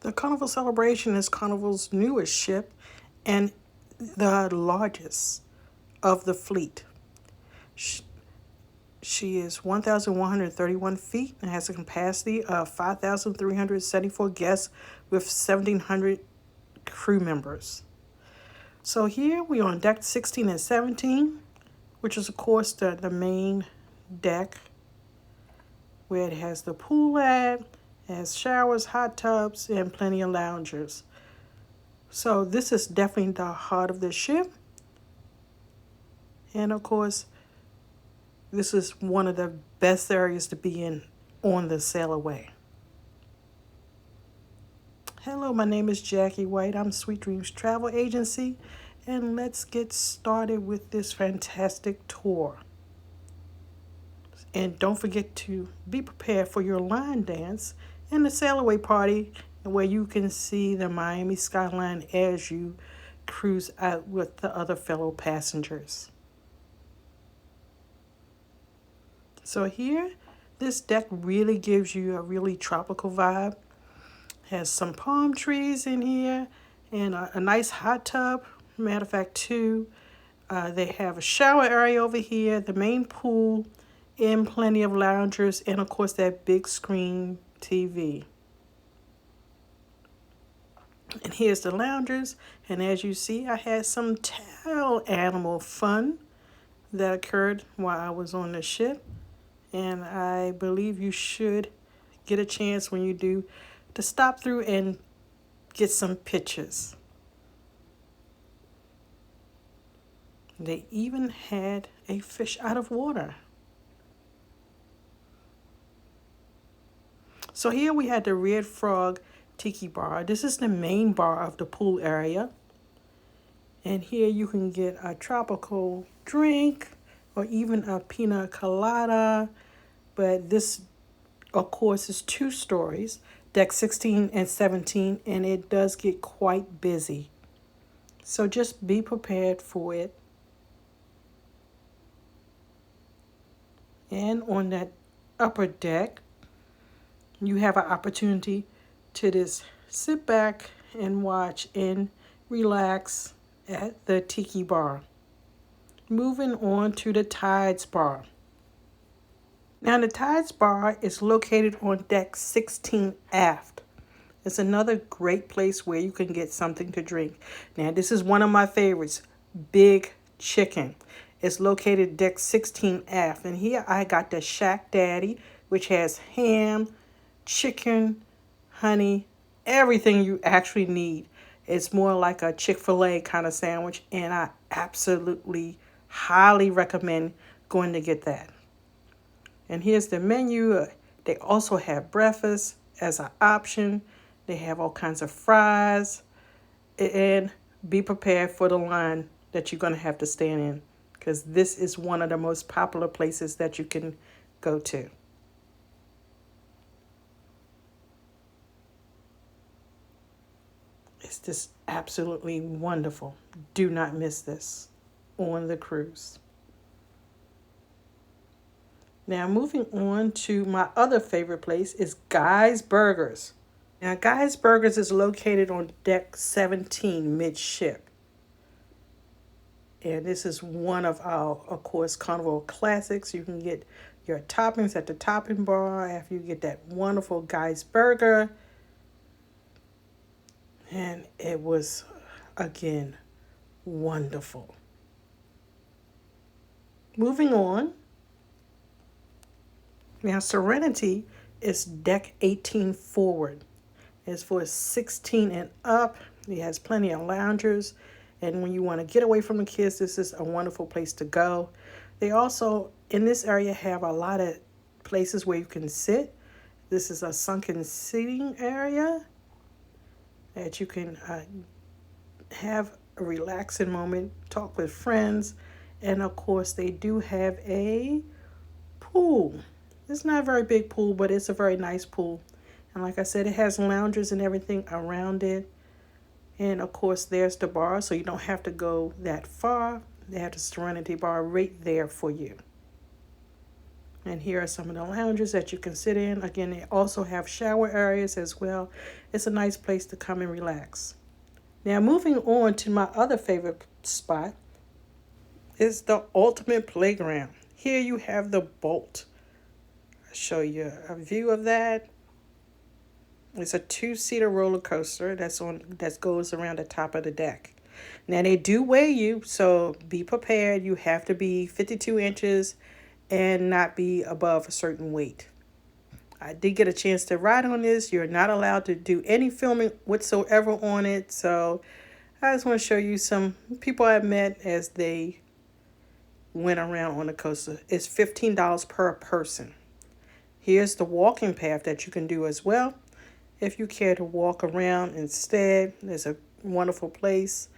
The Carnival Celebration is Carnival's newest ship and the largest of the fleet. She is 1,131 feet and has a capacity of 5,374 guests with 1,700 crew members. So here we are on deck 16 and 17, which is of course the main deck where it has the pool at, it has showers, hot tubs, and plenty of loungers. So this is definitely the heart of the ship. And of course, this is one of the best areas to be in on the sail away. Hello, my name is Jackie White. I'm Sweet Dreams Travel Agency, and let's get started with this fantastic tour. And don't forget to be prepared for your line dance and the sail away party, where you can see the Miami skyline as you cruise out with the other fellow passengers. So here, this deck really gives you a really tropical vibe. Has some palm trees in here and a nice hot tub. Matter of fact, too, they have a shower area over here, the main pool, and plenty of loungers, and of course that big screen TV. And here's the loungers, and as you see, I had some tail animal fun that occurred while I was on the ship. And I believe you should get a chance when you do to stop through and get some pictures. They even had a fish out of water. So here we had the Red Frog Tiki Bar. This is the main bar of the pool area. And here you can get a tropical drink or even a pina colada. But this, of course, is 2 stories, deck 16 and 17, and it does get quite busy. So just be prepared for it. And on that upper deck, you have an opportunity to just sit back and watch and relax at the Tiki Bar. Moving on to the Tides Bar. Now, the Tides Bar is located on deck 16 aft. It's another great place where you can get something to drink. Now, this is one of my favorites, Big Chicken. It's located deck 16 aft. And here I got the Shack Daddy, which has ham, chicken, honey, everything you actually need. It's more like a Chick-fil-A kind of sandwich, and I absolutely highly recommend going to get that. And here's the menu. They also have breakfast as an option. They have all kinds of fries. And be prepared for the line that you're going to have to stand in, because this is one of the most popular places that you can go to. It's just absolutely wonderful. Do not miss this on the cruise. Now, moving on to my other favorite place is Guy's Burgers. Now, Guy's Burgers is located on deck 17 midship. And this is one of our, of course, Carnival classics. You can get your toppings at the topping bar after you get that wonderful Guy's Burger. And it was, again, wonderful. Moving on. Now, Serenity is deck 18 forward. It's for 16 and up. It has plenty of loungers. And when you want to get away from the kids, this is a wonderful place to go. They also, in this area, have a lot of places where you can sit. This is a sunken seating area that you can have a relaxing moment, talk with friends. And, of course, they do have a pool. It's not a very big pool, but it's a very nice pool. And like I said, it has loungers and everything around it. And of course, there's the bar, so you don't have to go that far. They have the Serenity Bar right there for you. And here are some of the lounges that you can sit in. Again, they also have shower areas as well. It's a nice place to come and relax. Now, moving on to my other favorite spot is the ultimate playground. Here you have the Bolt. I'll show you a view of that. It's a two-seater roller coaster that goes around the top of the deck. Now they do weigh you, so be prepared. You have to be 52 inches and not be above a certain weight. I did get a chance to ride on this. You're not allowed to do any filming whatsoever on it. So I just want to show you some people I met as they went around on the coaster. It's $15 per person. Here's the walking path that you can do as well. If you care to walk around instead, it's a wonderful place.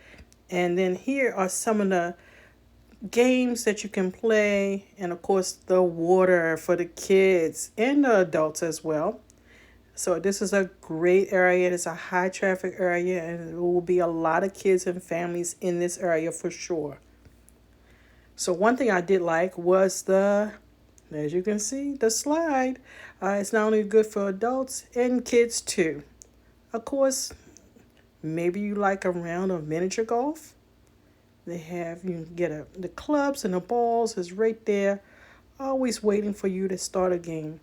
And then here are some of the games that you can play, and of course the water for the kids and the adults as well. So this is a great area. It's a high traffic area, and there will be a lot of kids and families in this area for sure. So one thing I did like was as you can see, the slide. It's not only good for adults and kids too. Of course, maybe you like a round of miniature golf. You can get the clubs and the balls is right there, always waiting for you to start a game.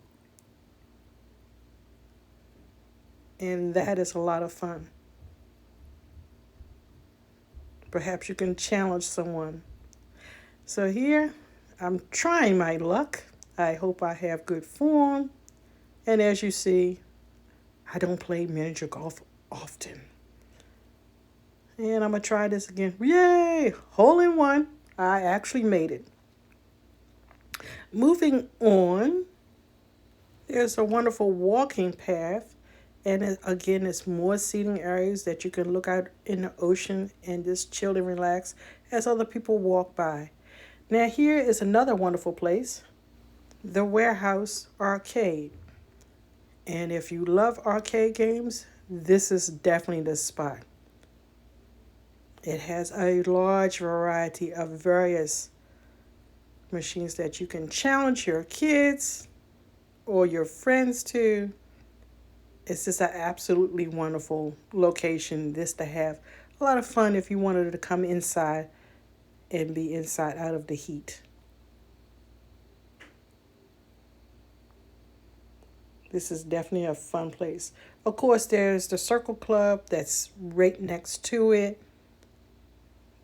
And that is a lot of fun. Perhaps you can challenge someone. So here, I'm trying my luck. I hope I have good form. And as you see, I don't play miniature golf often. And I'm going to try this again. Yay! Hole in one. I actually made it. Moving on, there's a wonderful walking path. And again, it's more seating areas that you can look out in the ocean and just chill and relax as other people walk by. Now here is another wonderful place, the Warehouse Arcade. And if you love arcade games, this is definitely the spot. It has a large variety of various machines that you can challenge your kids or your friends to. It's just an absolutely wonderful location just to have a lot of fun if you wanted to come inside and be inside out of the heat. This is definitely a fun place. Of course, there's the Circle Club that's right next to it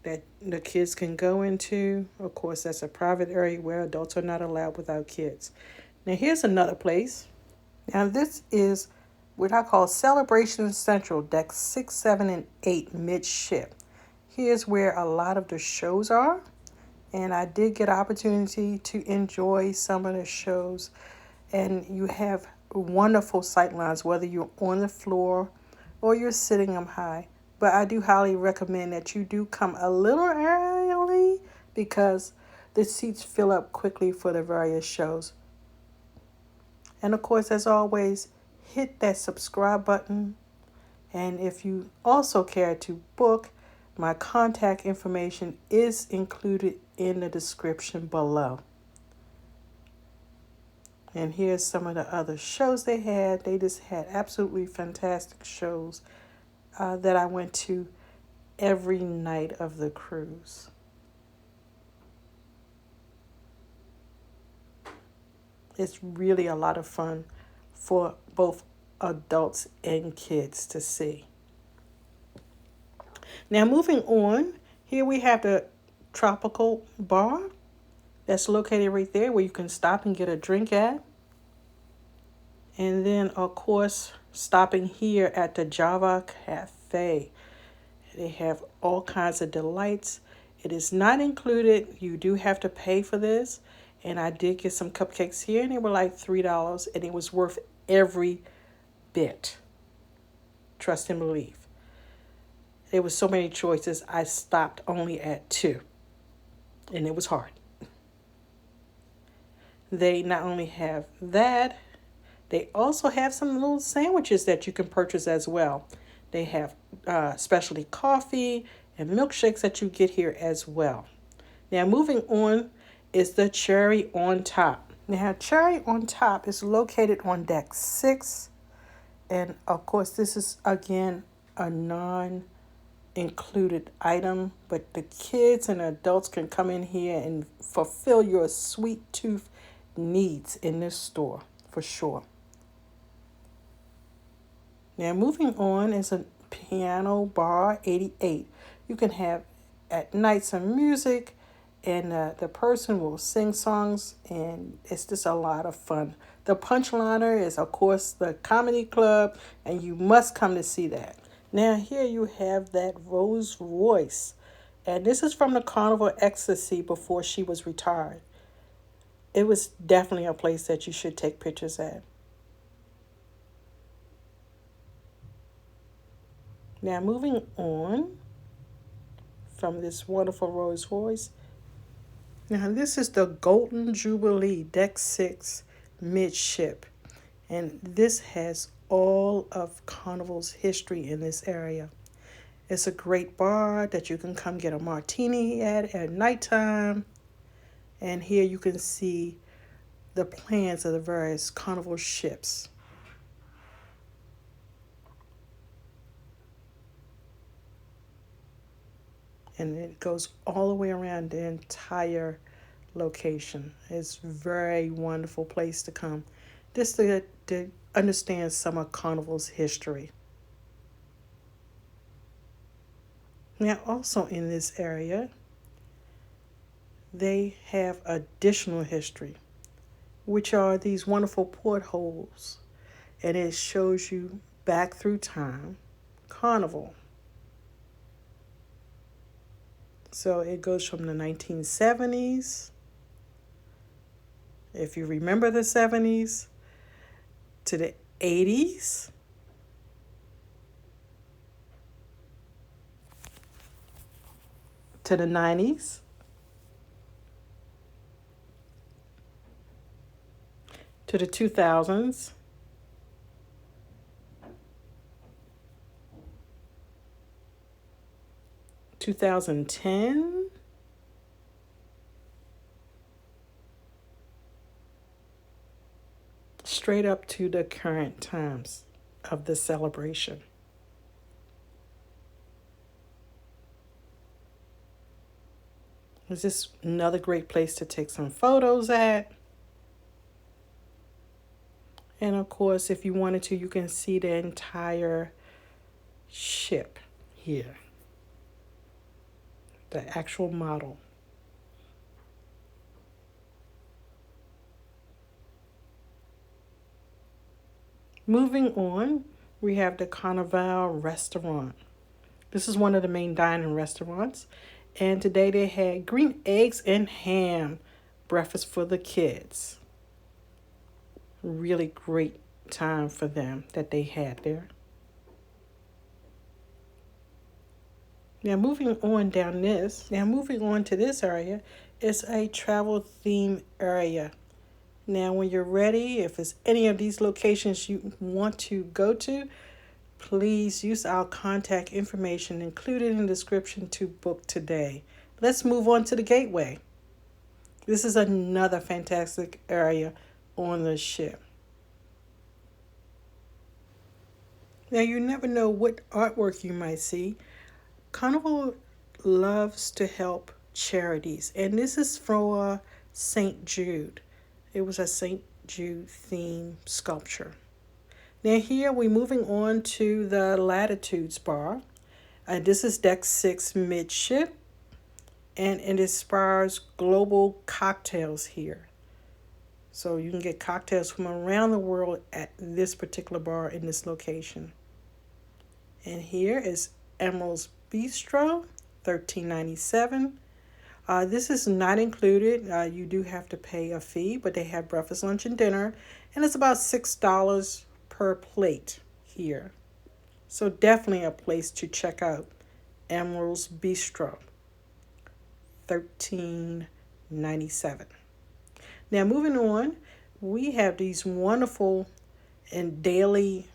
that the kids can go into. Of course, that's a private area where adults are not allowed without kids. Now, here's another place. Now, this is what I call Celebration Central, decks 6, 7, and 8 midship. Here's where a lot of the shows are. And I did get an opportunity to enjoy some of the shows. And you have wonderful sight lines, whether you're on the floor or you're sitting them high. But I do highly recommend that you do come a little early because the seats fill up quickly for the various shows. And of course, as always, hit that subscribe button. And if you also care to book, my contact information is included in the description below. And here's some of the other shows they had. They just had absolutely fantastic shows that I went to every night of the cruise. It's really a lot of fun for both adults and kids to see. Now moving on, here we have the Tropical Bar that's located right there where you can stop and get a drink at. And then, of course, stopping here at the Java Cafe. They have all kinds of delights. It is not included. You do have to pay for this. And I did get some cupcakes here, and they were like $3, and it was worth every bit. Trust and believe. There was so many choices. I stopped only at 2, and it was hard. They not only have that, they also have some little sandwiches that you can purchase as well. They have specialty coffee and milkshakes that you get here as well. Now, moving on is the cherry on top. Now, Cherry on Top is located on deck 6. And of course, this is again a non included item, but the kids and adults can come in here and fulfill your sweet tooth needs in this store for sure. Now, moving on is a piano bar 88. You can have at night some music, and the person will sing songs, and it's just a lot of fun. The Punchliner is, of course, the comedy club, and you must come to see that. Now, here you have that Rolls Royce, and this is from the Carnival Ecstasy before she was retired. It was definitely a place that you should take pictures at. Now, moving on from this wonderful Rolls Royce. Now, this is the Golden Jubilee Deck 6 Midship. And this has all of Carnival's history in this area. It's a great bar that you can come get a martini at nighttime. And here you can see the plans of the various Carnival ships. And it goes all the way around the entire location. It's a very wonderful place to come, just to understand some of Carnival's history. Now, also in this area, they have additional history, which are these wonderful portholes, and it shows you back through time, Carnival. So it goes from the 1970s, if you remember the 70s, to the 80s, to the 90s, to the 2000s, (2010), straight up to the current times of the celebration. It's just another great place to take some photos at. And of course, if you wanted to, you can see the entire ship here, the actual model. Moving on, we have the Carnival restaurant. This is one of the main dining restaurants. And today they had green eggs and ham breakfast for the kids. Really great time for them that they had there. Now moving on to this area, it's a travel theme area. Now when you're ready, if it's any of these locations you want to go to, please use our contact information included in the description to book today. Let's move on to the Gateway. This is another fantastic area on the ship. Now you never know what artwork you might see. Carnival loves to help charities, and this is for St. Jude. It was a St. Jude theme sculpture. Now here we're moving on to the Latitudes Bar. This is Deck 6 Midship, and it inspires global cocktails here. So you can get cocktails from around the world at this particular bar in this location. And here is Emerald's Bistro, $13.97. This is not included. You do have to pay a fee, but they have breakfast, lunch, and dinner, and it's about $6 per plate here. So definitely a place to check out. Emerald's Bistro, $13.97. Now moving on, we have these wonderful and daily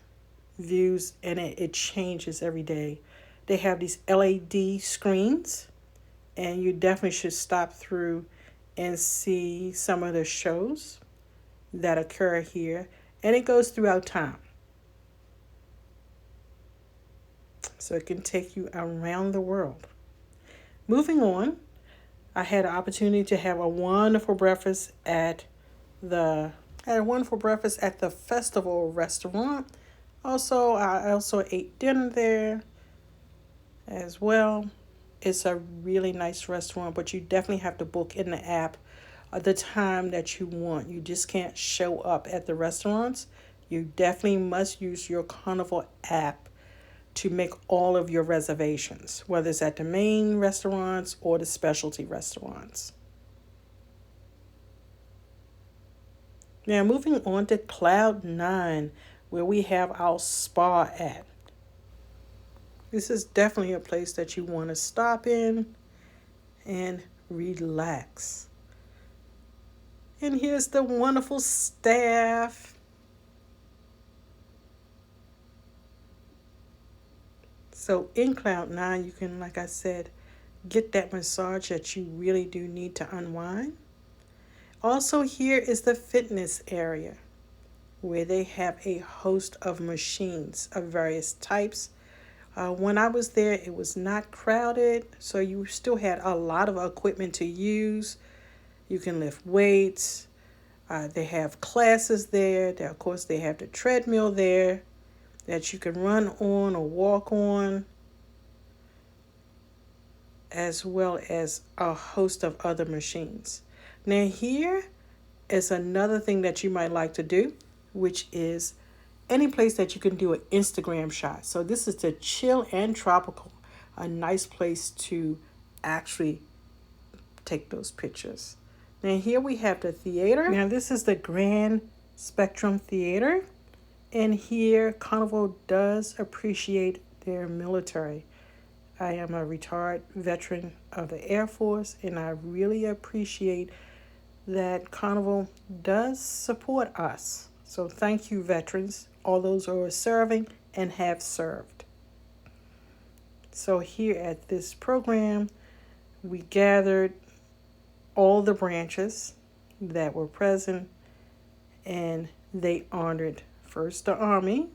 views, and it changes every day. They have these LED screens, and you definitely should stop through and see some of the shows. that occur here, and it goes throughout time. So it can take you around the world. Moving on, I had an opportunity to have a wonderful breakfast at the festival restaurant. Also, I also ate dinner there as well. It's a really nice restaurant, but you definitely have to book in the app the time that you want. You just can't show up at the restaurants. You definitely must use your Carnival app to make all of your reservations, whether it's at the main restaurants or the specialty restaurants. Now, moving on to Cloud 9, where we have our spa at. This is definitely a place that you want to stop in and relax. And here's the wonderful staff. So in Cloud 9, you can, like I said, get that massage that you really do need to unwind. Also, here is the fitness area where they have a host of machines of various types. When I was there, it was not crowded, so you still had a lot of equipment to use. You can lift weights. They have classes there. Of course, they have the treadmill there that you can run on or walk on, as well as a host of other machines. Now, here is another thing that you might like to do, which is any place that you can do an Instagram shot. So this is the Chill and Tropical, a nice place to actually take those pictures. Now here we have the theater. Now this is the Grand Spectrum Theater. And here Carnival does appreciate their military. I am a retired veteran of the Air Force, and I really appreciate that Carnival does support us. So thank you, veterans, all those who are serving and have served. So here at this program, we gathered all the branches that were present, and they honored first the Army.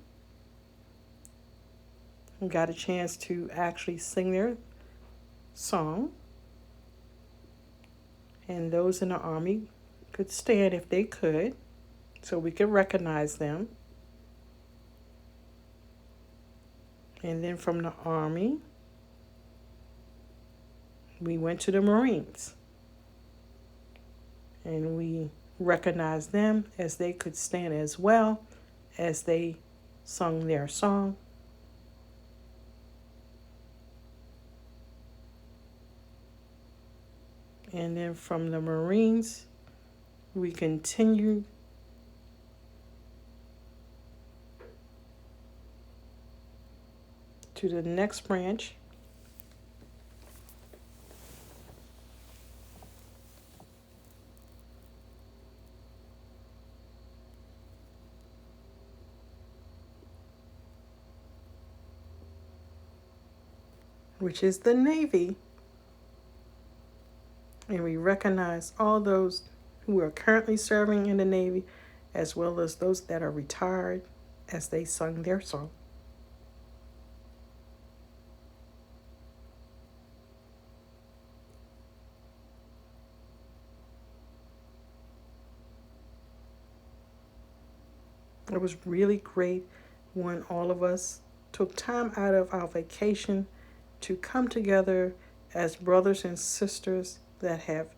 We got a chance to actually sing their song, and those in the Army could stand if they could, so we could recognize them. And then from the Army, we went to the Marines, and we recognized them as they could stand as well as they sung their song. And then from the Marines, we continued to the next branch, which is the Navy. And we recognize all those who are currently serving in the Navy, as well as those that are retired, as they sung their song. It was really great when all of us took time out of our vacation to come together as brothers and sisters that have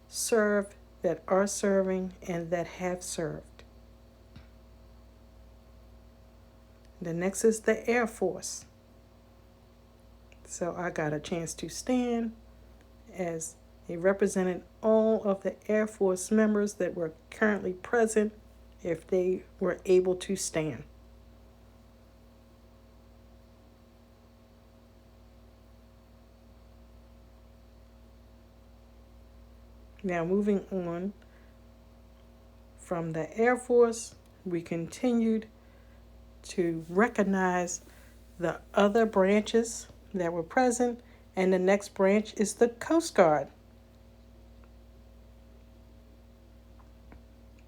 served, that are serving, and that have served. The next is the Air Force. So I got a chance to stand as they represented all of the Air Force members that were currently present, if they were able to stand. Now moving on from the Air Force, we continued to recognize the other branches that were present, and the next branch is the Coast Guard.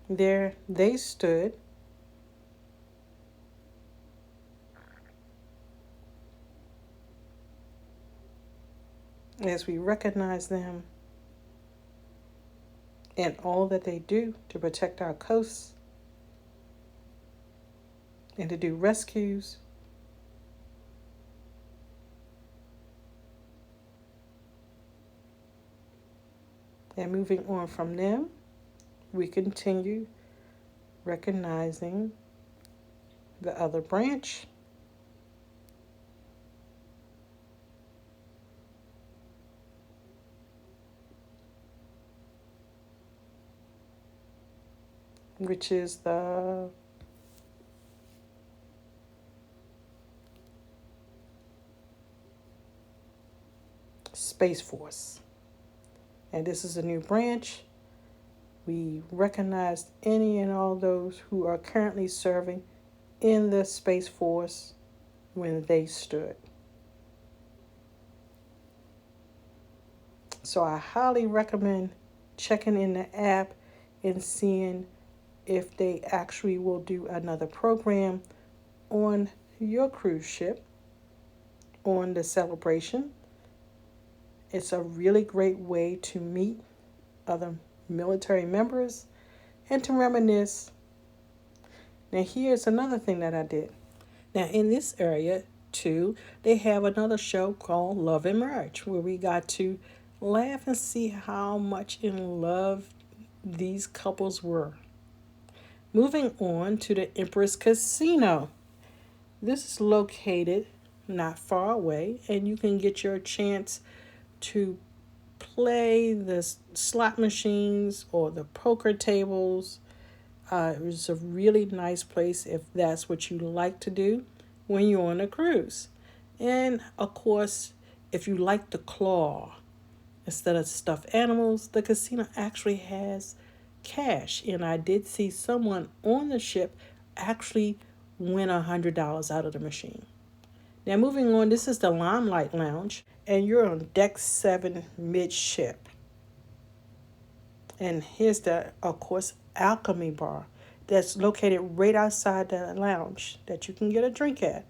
There they stood as we recognize them and all that they do to protect our coasts and to do rescues. And moving on from them, we continue recognizing the other branch, which is the Space Force. And this is a new branch. We recognized any and all those who are currently serving in the Space Force when they stood. So I highly recommend checking in the app and seeing if they actually will do another program on your cruise ship on the celebration. It's a really great way to meet other military members and to reminisce. Now, here's another thing that I did. Now, in this area, too, they have another show called Love and Merge, where we got to laugh and see how much in love these couples were. Moving on to the Empress Casino. This is located not far away, and you can get your chance to play the slot machines or the poker tables. It's a really nice place if that's what you like to do when you're on a cruise. And of course, if you like the claw instead of stuffed animals, the casino actually has cash. And I did see someone on the ship actually win $100 out of the machine. Now, moving on, this is the Limelight Lounge, and you're on deck 7 midship. And here's the, of course, Alchemy Bar that's located right outside the lounge that you can get a drink at.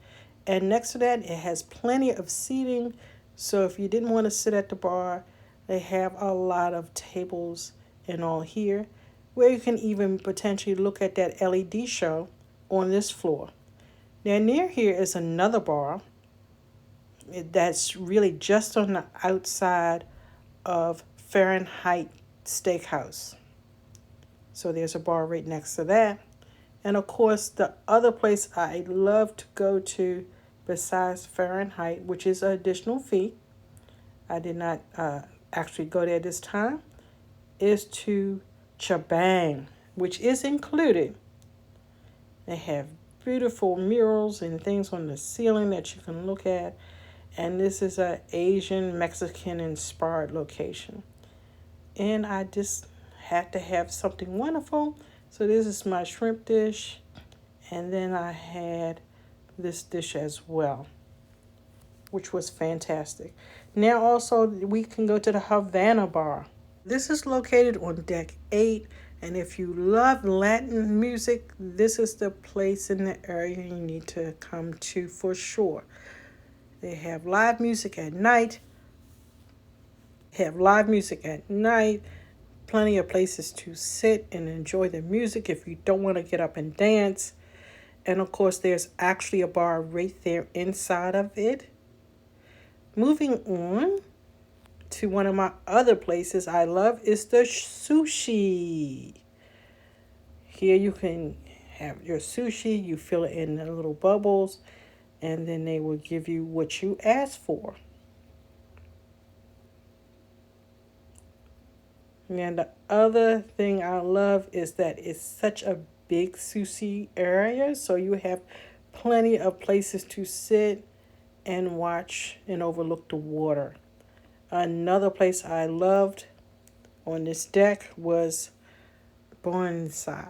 And next to that, it has plenty of seating. So if you didn't want to sit at the bar, they have a lot of tables and all here where you can even potentially look at that LED show on this floor. Now, near here is another bar that's really just on the outside of Fahrenheit Steakhouse. So there's a bar right next to that. And of course, the other place I love to go to besides Fahrenheit, which is an additional fee, I did not actually go there this time, is to Chabang, which is included. They have beautiful murals and things on the ceiling that you can look at. And this is an Asian, Mexican inspired location. And I just had to have something wonderful. So this is my shrimp dish. And then I had this dish as well, which was fantastic. Now also we can go to the Havana Bar. This is located on deck 8. And if you love Latin music, this is the place in the area you need to come to for sure. They have live music at night. Plenty of places to sit and enjoy the music if you don't want to get up and dance. And of course, there's actually a bar right there inside of it. Moving on to one of my other places I love is the sushi. Here you can have your sushi, you fill it in the little bubbles, and then they will give you what you ask for. And the other thing I love is that it's such a big sushi area, so you have plenty of places to sit and watch and overlook the water. Another place I loved on this deck was Bonsai.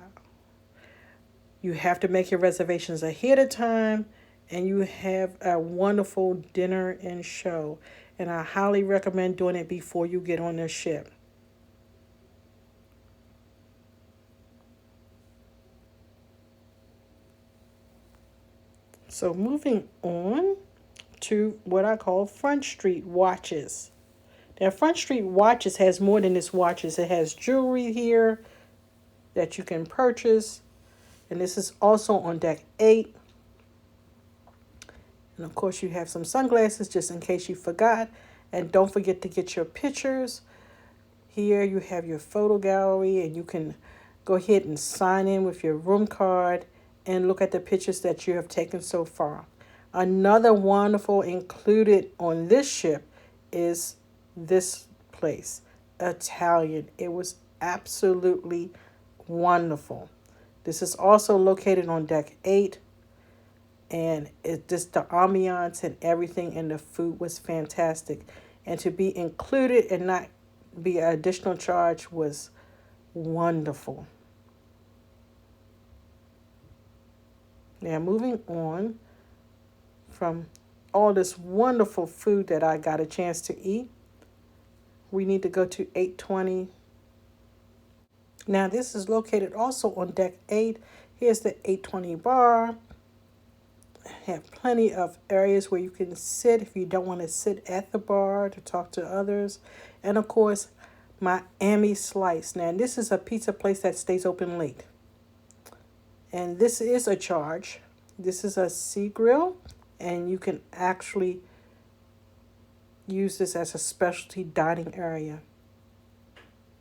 You have to make your reservations ahead of time, and you have a wonderful dinner and show. And I highly recommend doing it before you get on the ship. So moving on to what I call Front Street Watches. Now, Front Street Watches has more than just watches. It has jewelry here that you can purchase. And this is also on deck 8. And of course, you have some sunglasses just in case you forgot. And don't forget to get your pictures. Here you have your photo gallery, and you can go ahead and sign in with your room card and look at the pictures that you have taken so far. Another wonderful included on this ship is this place, Italian. It was absolutely wonderful. This is also located on deck 8, and it just the ambiance and everything and the food was fantastic. And to be included and not be an additional charge was wonderful. Now moving on from all this wonderful food that I got a chance to eat, we need to go to 820. Now this is located also on deck 8. Here's the 820 bar. Have plenty of areas where you can sit if you don't want to sit at the bar to talk to others. And of course, Miami Slice. Now this is a pizza place that stays open late. And this is a charge. This is a sea grill, and you can actually use this as a specialty dining area.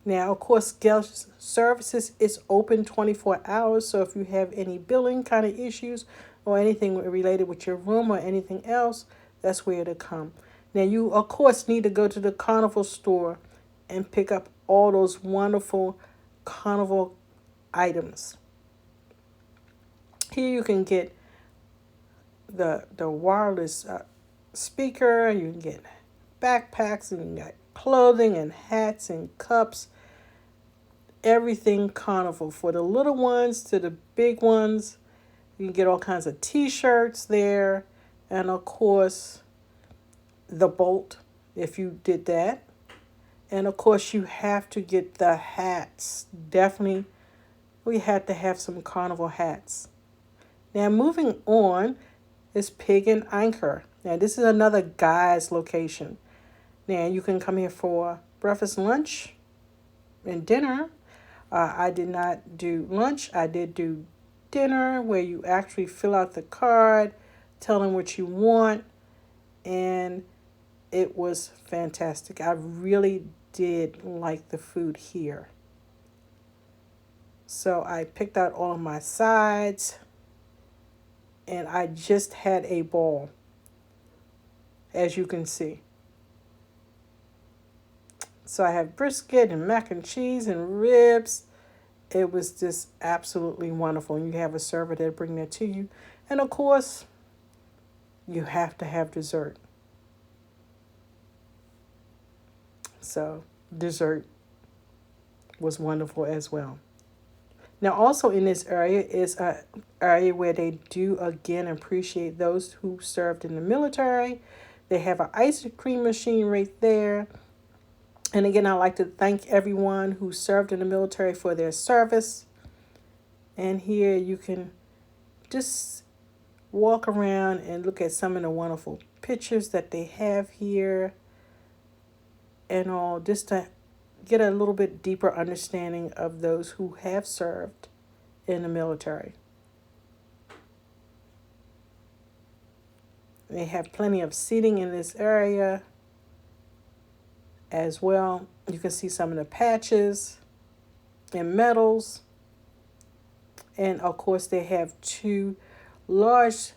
Now, of course, guest services is open 24 hours. So if you have any billing kind of issues or anything related with your room or anything else, that's where to come. Now, you, of course, need to go to the Carnival store and pick up all those wonderful Carnival items. Here you can get the wireless speaker. You can get backpacks, and you got clothing and hats and cups. Everything Carnival, for the little ones to the big ones. You can get all kinds of t-shirts there. And of course, the Bolt, if you did that. And of course, you have to get the hats. Definitely, we had to have some Carnival hats. Now, moving on is Pig and Anchor. Now, this is another guy's location. Now, you can come here for breakfast, lunch, and dinner. I did not do lunch. I did do dinner, where you actually fill out the card, tell them what you want, and it was fantastic. I really did like the food here. So I picked out all of my sides, and I just had a ball, as you can see. So I have brisket and mac and cheese and ribs. It was just absolutely wonderful. And you have a server that'll bring that to you. And of course, you have to have dessert. So dessert was wonderful as well. Now, also in this area is an area where they do again appreciate those who served in the military. They have an ice cream machine right there. And again, I'd like to thank everyone who served in the military for their service. And here you can just walk around and look at some of the wonderful pictures that they have here and all, just to get a little bit deeper understanding of those who have served in the military. They have plenty of seating in this area as well. You can see some of the patches and medals. And of course, they have 2 large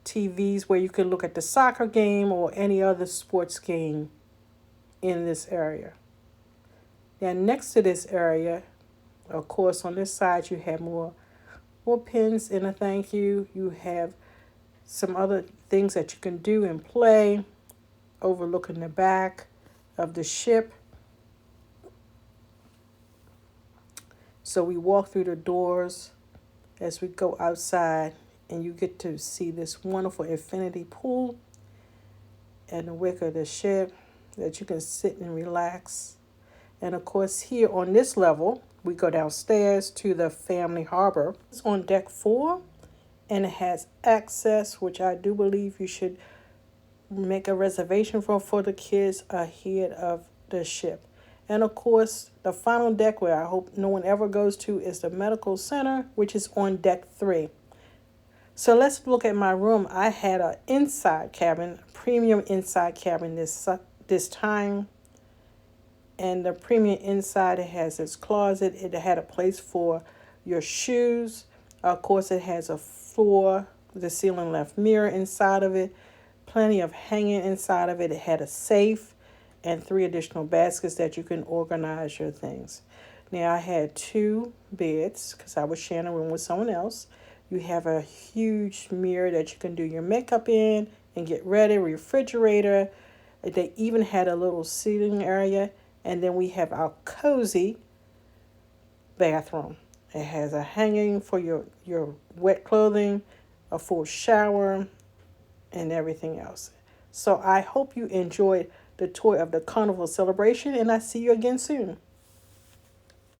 TVs where you can look at the soccer game or any other sports game in this area. Now, next to this area, of course, on this side, you have more pins and a thank you. You have some other things that you can do and play, overlooking the back of the ship. So we walk through the doors as we go outside, and you get to see this wonderful infinity pool and the wick of the ship that you can sit and relax. And of course, here on this level, we go downstairs to the family harbor. It's on deck 4, and it has access, which I do believe you should make a reservation for the kids ahead of the ship. And of course, the final deck, where I hope no one ever goes to, is the medical center, which is on deck 3. So let's look at my room. I had an inside cabin, premium inside cabin this time. And the premium inside, it has its closet. It had a place for your shoes. Of course, it has a floor, the ceiling left mirror inside of it. Plenty of hanging inside of it. It had a safe and 3 additional baskets that you can organize your things. Now, I had 2 beds because I was sharing a room with someone else. You have a huge mirror that you can do your makeup in and get ready, refrigerator. They even had a little seating area. And then we have our cozy bathroom. It has a hanging for your wet clothing, a full shower, and everything else. So I hope you enjoyed the tour of the Carnival Celebration, and I see you again soon.